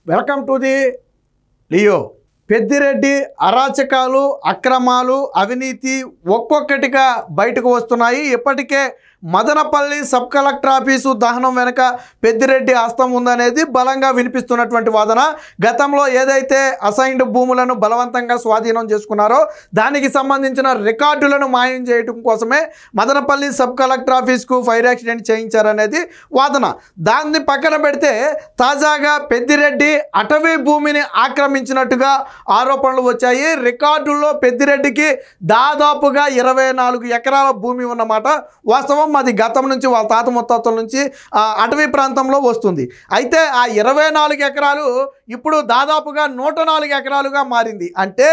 Welcome to the Leo. Peddireddy అరాచకాలు, అక్రమాలు, అవినీతి ఒక్కొక్కటిగా బయటకు వస్తున్నాయి. ఇప్పటికే మదనపల్లి సబ్ కలెక్టర్ ఆఫీసు దహనం వెనుక పెద్దిరెడ్డి హస్తం ఉందనేది బలంగా వినిపిస్తున్నటువంటి వాదన. గతంలో ఏదైతే అసైన్డ్ భూములను బలవంతంగా స్వాధీనం చేసుకున్నారో దానికి సంబంధించిన రికార్డులను మాయం చేయడం కోసమే మదనపల్లి సబ్ కలెక్టర్ ఆఫీస్కు ఫైర్ యాక్సిడెంట్ చేయించారనేది వాదన. దాన్ని పక్కన పెడితే తాజాగా పెద్దిరెడ్డి అటవీ భూమిని ఆక్రమించినట్టుగా ఆరోపణలు వచ్చాయి. రికార్డుల్లో పెద్దిరెడ్డికి దాదాపుగా 24 ఎకరాల భూమి ఉన్నమాట వాస్తవం. అది గతం నుంచి వాళ్ళ తాత ముత్తాతల నుంచి అటవీ ప్రాంతంలో వస్తుంది. అయితే ఆ 24 ఎకరాలు ఇప్పుడు దాదాపుగా 104 ఎకరాలుగా మారింది. అంటే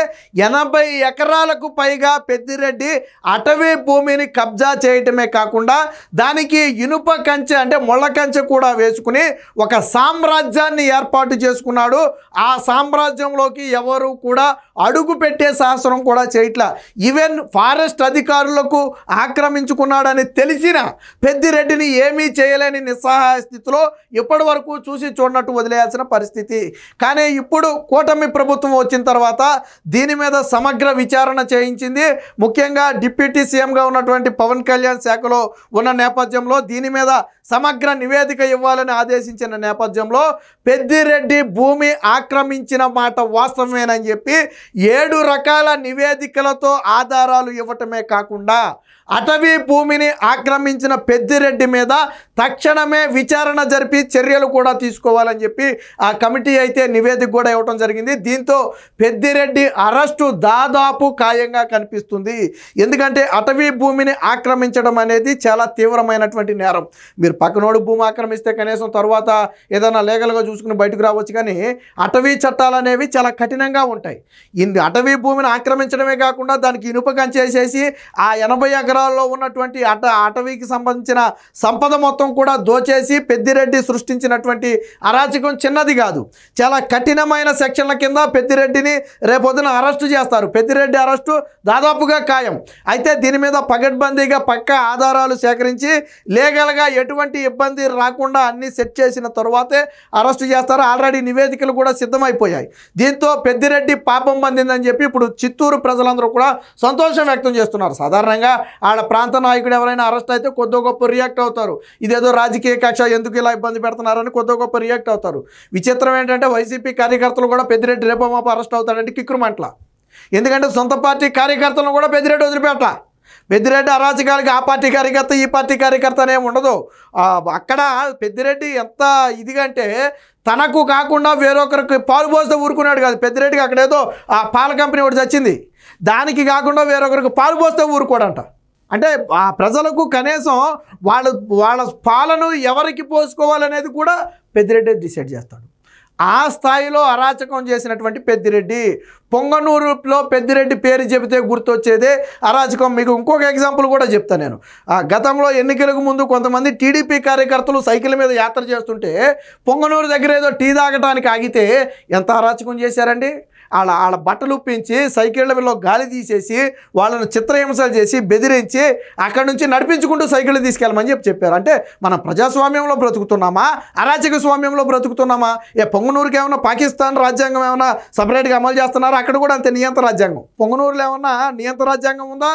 80 ఎకరాలకు పైగా పెద్దిరెడ్డి అటవీ భూమిని కబ్జా చేయటమే కాకుండా దానికి ఇనుప కంచె అంటే ముళ్ళ కంచె కూడా వేసుకుని ఒక సామ్రాజ్యాన్ని ఏర్పాటు చేసుకున్నాడు. ఆ సామ్రాజ్యంలోకి ఎవరు కూడా అడుగు పెట్టే శాసనం కూడా చేయట్లా. ఈవెన్ ఫారెస్ట్ అధికారులకు ఆక్రమించుకున్నాడని తెలిసిన పెద్దిరెడ్డిని ఏమీ చేయలేని నిస్సహాయ స్థితిలో ఇప్పటి వరకు చూసి చూడనట్టు వదిలేయాల్సిన పరిస్థితి. కానీ ఇప్పుడు కూటమి ప్రభుత్వం వచ్చిన తర్వాత దీని మీద సమగ్ర విచారణ చేయించింది. ముఖ్యంగా డిప్యూటీ సీఎంగా ఉన్నటువంటి పవన్ కళ్యాణ్ శాఖలో ఉన్న నేపథ్యంలో దీని మీద సమగ్ర నివేదిక ఇవ్వాలని ఆదేశించిన నేపథ్యంలో పెద్దిరెడ్డి భూమి ఆక్రమించిన మాట వాస్తవమేనని చెప్పి 7 రకాల నివేదికలతో ఆధారాలు ఇవ్వటమే కాకుండా అటవీ భూమిని ఆక్రమించిన పెద్దిరెడ్డి మీద తక్షణమే విచారణ జరిపి చర్యలు కూడా తీసుకోవాలని చెప్పి ఆ కమిటీ అయితే నివేదిక కూడా ఇవ్వటం జరిగింది. దీంతో పెద్దిరెడ్డి అరెస్టు దాదాపు ఖాయంగా కనిపిస్తుంది. ఎందుకంటే అటవీ భూమిని ఆక్రమించడం అనేది చాలా తీవ్రమైనటువంటి నేరం. మీరు పక్కనోడు భూమి ఆక్రమిస్తే కనీసం తర్వాత ఏదైనా లీగల్గా చూసుకుని బయటకు రావచ్చు. కానీ అటవీ చట్టాలు అనేవి చాలా కఠినంగా ఉంటాయి. అటవీ భూమిని ఆక్రమించడమే కాకుండా దానికి ఇనుప కంచేసేసి ఆ 80 ఎకరాల్లో ఉన్నటువంటి అటవీకి సంబంధించిన సంపద మొత్తం కూడా దోచేసి పెద్దిరెడ్డి సృష్టించినటువంటి అరాచకం చిన్నది కాదు. చాలా కఠినమైన సెక్షన్ల కింద పెద్దిరెడ్డిని రేపొద్దున అరెస్టు చేస్తారు. పెద్దిరెడ్డి అరెస్టు దాదాపుగా ఖాయం. అయితే దీని మీద పగడ్బందీగా పక్కా ఆధారాలు సేకరించి లీగల్గా ఎటువంటి ఇబ్బంది రాకుండా అన్నీ సెట్ చేసిన తర్వాతే అరెస్టు చేస్తారు. ఆల్రెడీ నివేదికలు కూడా సిద్ధమైపోయాయి. దీంతో పెద్దిరెడ్డి పాపం పొందిందని చెప్పి ఇప్పుడు చిత్తూరు ప్రజలందరూ కూడా సంతోషం వ్యక్తం చేస్తున్నారు. సాధారణంగా ఆడ ప్రాంత నాయకుడు ఎవరైనా అరెస్ట్ అయితే కొద్దో గొప్ప రియాక్ట్ అవుతారు. ఇదేదో రాజకీయ కక్ష, ఎందుకు ఇలా ఇబ్బంది పెడుతున్నారని కొద్దో గొప్ప రియాక్ట్ అవుతారు. విచిత్రం ఏంటంటే వైసీపీ కార్యకర్తలు కూడా పెద్దిరెడ్డి రేపో మాపో అరెస్ట్ అవుతాడంటే కిక్కురుమంట్ల. ఎందుకంటే సొంత పార్టీ కార్యకర్తలను కూడా పెద్దిరెడ్డి వదిలిపెట్ట. పెద్దిరెడ్డి అరాచకాలకి ఆ పార్టీ కార్యకర్త ఈ పార్టీ కార్యకర్త అనేమి ఉండదు. అక్కడ పెద్దిరెడ్డి ఎంత ఇదిగంటే తనకు కాకుండా వేరొకరికి పాలు పోస్తే ఊరుకున్నాడు కాదు. పెద్దిరెడ్డికి అక్కడేదో ఆ పాల కంపెనీ ఒకటి చచ్చింది, దానికి కాకుండా వేరొకరికి పాలు పోస్తే ఊరుకోడంట. అంటే ఆ ప్రజలకు కనీసం వాళ్ళ పాలను ఎవరికి పోసుకోవాలనేది కూడా పెద్దిరెడ్డి డిసైడ్ చేస్తాడు. ఆ స్థాయిలో అరాచకం చేసినటువంటి పెద్దిరెడ్డి. పొంగనూరులో పెద్దిరెడ్డి పేరు చెబితే గుర్తొచ్చేదే అరాచకం. మీకు ఇంకొక ఎగ్జాంపుల్ కూడా చెప్తాను నేను. గతంలో ఎన్నికలకు ముందు కొంతమంది టీడీపీ కార్యకర్తలు సైకిల్ మీద యాత్ర చేస్తుంటే పొంగనూరు దగ్గర ఏదో టీ తాగడానికి ఆగితే ఎంత అరాచకం చేశారండి. వాళ్ళ బట్టలు ఉప్పించి సైకిళ్ళలో గాలి తీసేసి వాళ్ళను చిత్రహింసలు చేసి బెదిరించి అక్కడి నుంచి నడిపించుకుంటూ సైకిళ్ళు తీసుకెళ్ళమని చెప్పారు. అంటే మనం ప్రజాస్వామ్యంలో బ్రతుకుతున్నామా, అరాచక స్వామ్యంలో బ్రతుకుతున్నామా? పొంగనూరుకి ఏమన్నా పాకిస్తాన్ రాజ్యాంగం ఏమన్నా సపరేట్గా అమలు చేస్తున్నారా? అక్కడ కూడా అంతే నియంత్ర రాజ్యాంగం. పొంగనూరులో ఏమన్నా నియంత్ర రాజ్యాంగం ఉందా?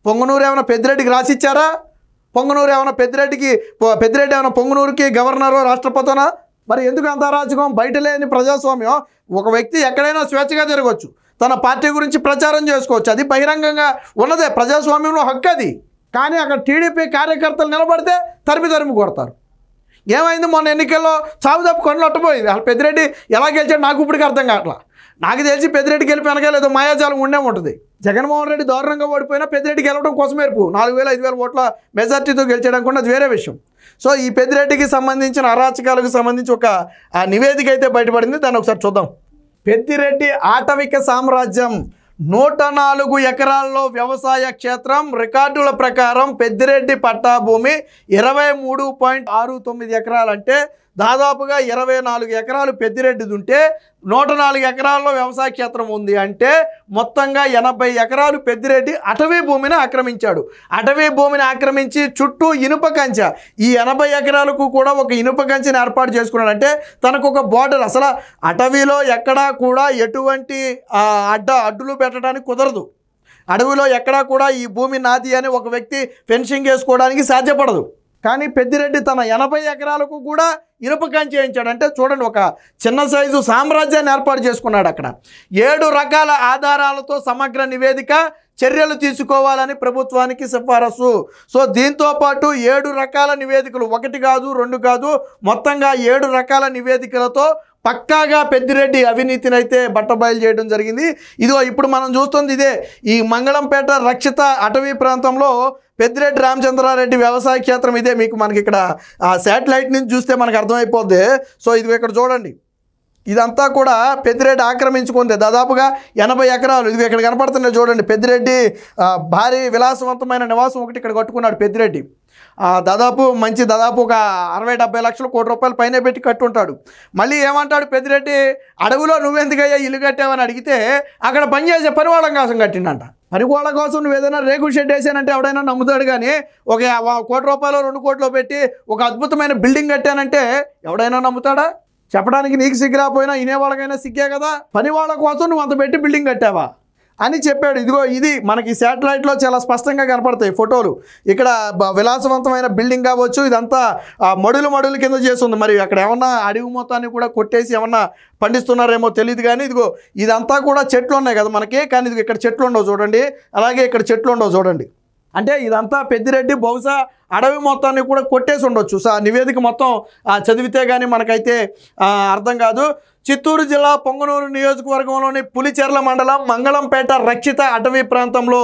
పొంగనూరు ఏమైనా పెద్దిరెడ్డికి రాసిచ్చారా? పొంగనూరు ఏమైనా పెద్దిరెడ్డి ఏమైనా పొంగనూరుకి గవర్నరో రాష్ట్రపతినా? మరి ఎందుకు అంత అరాచకం? బయట లేని ప్రజాస్వామ్యం. ఒక వ్యక్తి ఎక్కడైనా స్వేచ్ఛగా తిరగవచ్చు, తన పార్టీ గురించి ప్రచారం చేసుకోవచ్చు, అది బహిరంగంగా ఉన్నదే, ప్రజాస్వామ్యంలో హక్కు అది. కానీ అక్కడ టీడీపీ కార్యకర్తలు నిలబడితే తరిమి కొడతారు. ఏమైంది మొన్న ఎన్నికల్లో? చావు తప్పు కొండలు అట్టపోయింది. అసలు పెద్దిరెడ్డి ఎలా గెలిచాడు నాకు ఇప్పటికీ అర్థం కావట్లా. నాకు తెలిసి పెద్దిరెడ్డి గెలిపి వెనకాలేదో మాయాజాలం ఉండే ఉంటుంది. జగన్మోహన్ రెడ్డి దారుణంగా ఓడిపోయినా పెద్దిరెడ్డి గెలవడం కోసమేర్పు 4000-5000 ఓట్ల మెజార్టీతో గెలిచడం కూడా అది వేరే విషయం. సో ఈ పెద్దిరెడ్డికి సంబంధించిన అరాచకాలకు సంబంధించి ఒక నివేదిక అయితే బయటపడింది. దాన్ని ఒకసారి చూద్దాం. పెద్దిరెడ్డి ఆటవిక సామ్రాజ్యం 104 ఎకరాల్లో వ్యవసాయ క్షేత్రం. రికార్డుల ప్రకారం పెద్దిరెడ్డి పట్టా భూమి 23.69 ఎకరాలు, అంటే దాదాపుగా 24 ఎకరాలు పెద్దిరెడ్డిది ఉంటే 104 ఎకరాల్లో వ్యవసాయ క్షేత్రం ఉంది. అంటే మొత్తంగా 80 ఎకరాలు పెద్దిరెడ్డి అటవీ భూమిని ఆక్రమించాడు. అటవీ భూమిని ఆక్రమించి చుట్టూ ఇనుప కంచె, ఈ 80 ఎకరాలకు కూడా ఒక ఇనుప కంచెని ఏర్పాటు చేసుకున్నాడు. అంటే తనకు ఒక బోర్డర్. అసలు అటవీలో ఎక్కడా కూడా ఎటువంటి అడ్డులు పెట్టడానికి కుదరదు. అడవిలో ఎక్కడా కూడా ఈ భూమి నాది అని ఒక వ్యక్తి ఫెన్సింగ్ వేసుకోవడానికి సాధ్యపడదు. కానీ పెద్దిరెడ్డి తన 80 ఎకరాలకు కూడా ఇనుప కంచె వేయించాడు. అంటే చూడండి, ఒక చిన్న సైజు సామ్రాజ్యాన్ని ఏర్పాటు చేసుకున్నాడు. అక్కడ 7 రకాల ఆధారాలతో సమగ్ర నివేదిక, చర్యలు తీసుకోవాలని ప్రభుత్వానికి సిఫారసు. సో దీంతో పాటు 7 రకాల నివేదికలు, 1 కాదు 2 కాదు, మొత్తంగా 7 రకాల నివేదికలతో పక్కాగా పెద్దిరెడ్డి అవినీతిని అయితే బట్టబయలు చేయడం జరిగింది. ఇదిగో ఇప్పుడు మనం చూస్తుంది ఇదే. ఈ మంగళంపేట రక్షిత అటవీ ప్రాంతంలో పెద్దిరెడ్డి రామచంద్రారెడ్డి వ్యవసాయ క్షేత్రం ఇదే. మనకి ఇక్కడ ఆ శాటిలైట్ నుంచి చూస్తే మనకు అర్థమైపోద్ది. సో ఇదిగో ఇక్కడ చూడండి, ఇదంతా కూడా పెద్దిరెడ్డి ఆక్రమించుకుంది. దాదాపుగా 80 ఎకరాలు. ఇదిగో ఇక్కడ కనపడుతున్నాయి చూడండి. పెద్దిరెడ్డి భారీ విలాసవంతమైన నివాసం ఒకటి ఇక్కడ కట్టుకున్నాడు పెద్దిరెడ్డి. దాదాపు ఒక 60-70 లక్షల కోటి రూపాయలు పైన పెట్టి కట్టుంటాడు. మళ్ళీ ఏమంటాడు పెద్దిరెడ్డి, అడవిలో నువ్వెందుకయ్యా ఇల్లు కట్టావని అడిగితే అక్కడ పనిచేసే పనివాళ్ళం కోసం కట్టిండంట. పనివాళ్ళ కోసం నువ్వు ఏదైనా రేకుల షెడ్ వేసానంటే ఎవడైనా నమ్ముతాడు. కానీ ఒక 1 కోటి రూపాయలు 2 కోట్లు పెట్టి ఒక అద్భుతమైన బిల్డింగ్ కట్టానంటే ఎవడైనా నమ్ముతాడా? చెప్పడానికి నీకు సిగ్గురాపోయినా వినేవాళ్ళకైనా సిగ్గే కదా. పని వాళ్ళ కోసం నువ్వు అంత పెట్టి బిల్డింగ్ కట్టావా అని చెప్పాడు. ఇదిగో ఇది మనకి శాటిలైట్లో చాలా స్పష్టంగా కనపడతాయి ఫోటోలు. ఇక్కడ విలాసవంతమైన బిల్డింగ్ కావచ్చు, ఇదంతా మడులు కింద చేస్తుంది. మరి అక్కడ ఏమన్నా అడవి మొత్తాన్ని కూడా కొట్టేసి ఏమన్నా పండిస్తున్నారేమో తెలియదు. కానీ ఇదిగో ఇదంతా కూడా చెట్లు ఉన్నాయి కదా మనకి. కానీ ఇదిగో ఇక్కడ చెట్లు ఉండవు చూడండి, అలాగే ఇక్కడ చెట్లు ఉండవు చూడండి. అంటే ఇదంతా పెద్దిరెడ్డి బహుశా అడవి మొత్తాన్ని కూడా కొట్టేసి ఉండొచ్చు. నివేదిక మొత్తం చదివితే కానీ మనకైతే అర్థం కాదు. చిత్తూరు జిల్లా పొంగనూరు నియోజకవర్గంలోని పులిచెర్ల మండలం మంగళంపేట రక్షిత అటవీ ప్రాంతంలో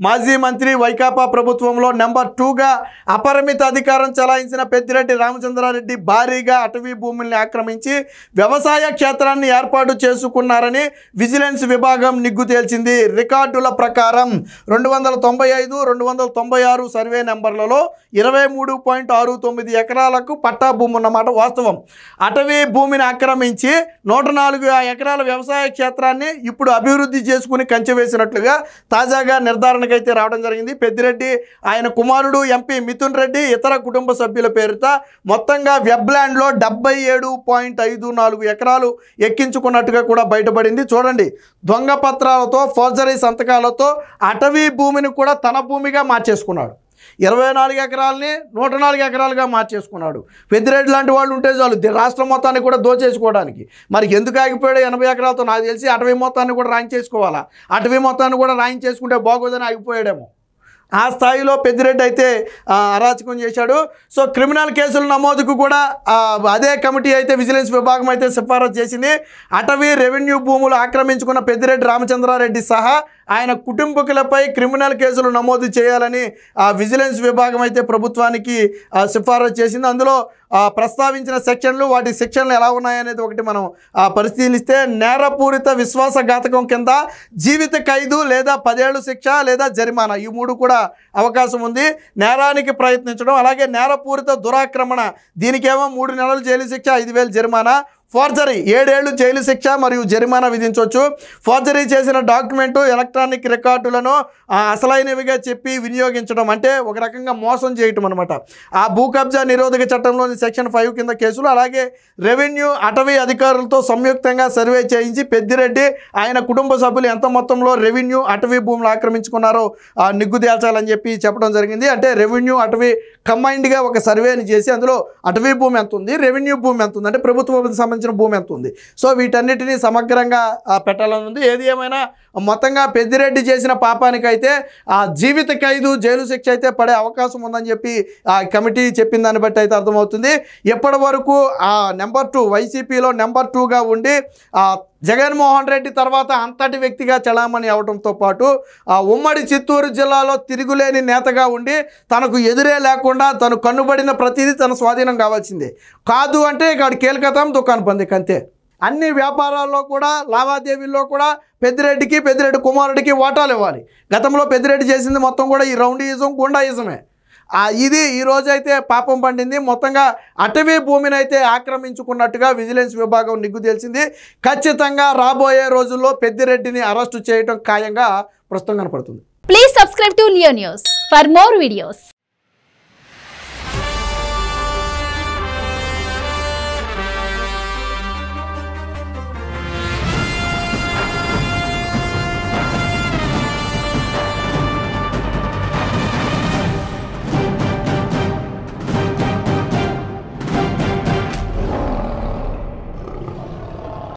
మాజీ మంత్రి వైకాపా ప్రభుత్వంలో నెంబర్ 2గా అపరిమిత అధికారం చలాయించిన పెద్దిరెడ్డి రామచంద్రారెడ్డి భారీగా అటవీ భూముల్ని ఆక్రమించి వ్యవసాయ క్షేత్రాన్ని ఏర్పాటు చేసుకున్నారని విజిలెన్స్ విభాగం నిగ్గు తేల్చింది. రికార్డుల ప్రకారం 295, 296 సర్వే నెంబర్లలో 23.69 ఎకరాలకు పట్టా భూమి ఉన్నమాట వాస్తవం. అటవీ భూమిని ఆక్రమించి 104 ఎకరాల వ్యవసాయ క్షేత్రాన్ని ఇప్పుడు అభివృద్ధి చేసుకుని కంచె వేసినట్లుగా తాజాగా నిర్ధారణకైతే రావడం జరిగింది. పెద్దిరెడ్డి, ఆయన కుమారుడు ఎంపీ మిథున్ రెడ్డి, ఇతర కుటుంబ సభ్యుల పేరుతో మొత్తంగా వెబ్ల్యాండ్లో 77.54 ఎకరాలు ఎక్కించుకున్నట్టుగా కూడా బయటపడింది. చూడండి, దొంగ పత్రాలతో, ఫోర్జరీ సంతకాలతో అటవీ భూమిని కూడా తన భూమిగా మార్చేసుకున్నాడు. 24 ఎకరాలని 104 ఎకరాలుగా మార్చేసుకున్నాడు. పెద్దిరెడ్డి లాంటి వాళ్ళు ఉంటే చాలు రాష్ట్రం మొత్తాన్ని కూడా దోచేసుకోవడానికి. మరి ఎందుకు ఆగిపోయాడు 80 ఎకరాలతో? నాకు తెలిసి అటవీ మొత్తాన్ని కూడా రాయించేసుకోవాలా. అటవీ మొత్తాన్ని కూడా రాయించేసుకుంటే బాగోదని ఆగిపోయాడేమో. ఆ స్థాయిలో పెద్దిరెడ్డి అయితే అరాచకం చేశాడు. సో క్రిమినల్ కేసుల నమోదుకు కూడా అదే కమిటీ అయితే విజిలెన్స్ విభాగం అయితే సిఫారసు చేసింది. అటవీ రెవెన్యూ భూములు ఆక్రమించుకున్న పెద్దిరెడ్డి రామచంద్రారెడ్డి సహా ఆయన కుటుంబకులపై క్రిమినల్ కేసులు నమోదు చేయాలని విజిలెన్స్ విభాగం అయితే ప్రభుత్వానికి సిఫారసు చేసింది. అందులో ప్రస్తావించిన సెక్షన్లు, వాటి సెక్షన్లు ఎలా ఉన్నాయనేది ఒకటి మనం పరిశీలిస్తే, నేరపూరిత విశ్వాసఘాతకం కింద జీవిత ఖైదు లేదా 10 ఏళ్ల శిక్ష లేదా జరిమానా, ఈ 3 కూడా అవకాశం ఉంది. నేరానికి ప్రయత్నించడం, అలాగే నేరపూరిత దురాక్రమణ, దీనికేమో 3 నెలలు జైలు శిక్ష, 5,000 జరిమానా. ఫోర్జరీ 7 ఏళ్లు జైలు శిక్ష మరియు జరిమానా విధించవచ్చు. ఫోర్జరీ చేసిన డాక్యుమెంటు, ఎలక్ట్రానిక్ రికార్డులను అసలైనవిగా చెప్పి వినియోగించడం, అంటే ఒక రకంగా మోసం చేయటం అనమాట. ఆ భూ కబ్జా నిరోధక చట్టంలోని సెక్షన్ 5 కింద కేసులు. అలాగే రెవెన్యూ, అటవీ అధికారులతో సంయుక్తంగా సర్వే చేయించి పెద్దిరెడ్డి, ఆయన కుటుంబ సభ్యులు ఎంత మొత్తంలో రెవెన్యూ, అటవీ భూములు ఆక్రమించుకున్నారో నిగ్గు తేల్చాలని చెప్పి చెప్పడం జరిగింది. అంటే రెవెన్యూ, అటవీ కంబైన్డ్గా ఒక సర్వేని చేసి అందులో అటవీ భూమి ఎంత ఉంది, రెవెన్యూ భూమి ఎంత ఉంది, అంటే ప్రభుత్వం సంబంధించిన భూమి ఎంత ఉంది, సో వీటన్నిటినీ సమగ్రంగా పెట్టాలని ఉంది. ఏది ఏమైనా మొత్తంగా పెద్దిరెడ్డి చేసిన పాపానికైతే జీవిత ఖైదు, జైలు శిక్ష అయితే పడే అవకాశం ఉందని చెప్పి ఆ కమిటీ చెప్పిన దాన్ని బట్టి అయితే అర్థమవుతుంది. ఇప్పటి వరకు నెంబర్ 2 వైసీపీలో నెంబర్ 2గా ఉండి జగన్మోహన్ రెడ్డి తర్వాత అంతటి వ్యక్తిగా చలామణి అవడంతో పాటు ఉమ్మడి చిత్తూరు జిల్లాలో తిరుగులేని నేతగా ఉండి తనకు ఎదురే లేకుండా తను కన్నుబడిన ప్రతిదీ తన స్వాధీనం కావాల్సిందే. కాదు అంటే ఇక్కడ కేల్కతాం దుకాణం పందికి అంతే. అన్ని వ్యాపారాల్లో కూడా, లావాదేవీల్లో కూడా పెద్దిరెడ్డి కుమారుడికి వాటాలు ఇవ్వాలి. గతంలో పెద్దిరెడ్డి చేసింది మొత్తం కూడా ఈ రౌండీయిజం, గుండాయిజమే. ఇది ఈ రోజైతే పాపం పండింది. మొత్తంగా అటవీ భూమిని అయితే ఆక్రమించుకున్నట్టుగా విజిలెన్స్ విభాగం నిగ్గు తెలిసింది. ఖచ్చితంగా రాబోయే రోజుల్లో పెద్దిరెడ్డిని అరెస్టు చేయడం ఖాయంగా ప్రస్తుతం కనపడుతుంది. Please subscribe to Leo news for more videos.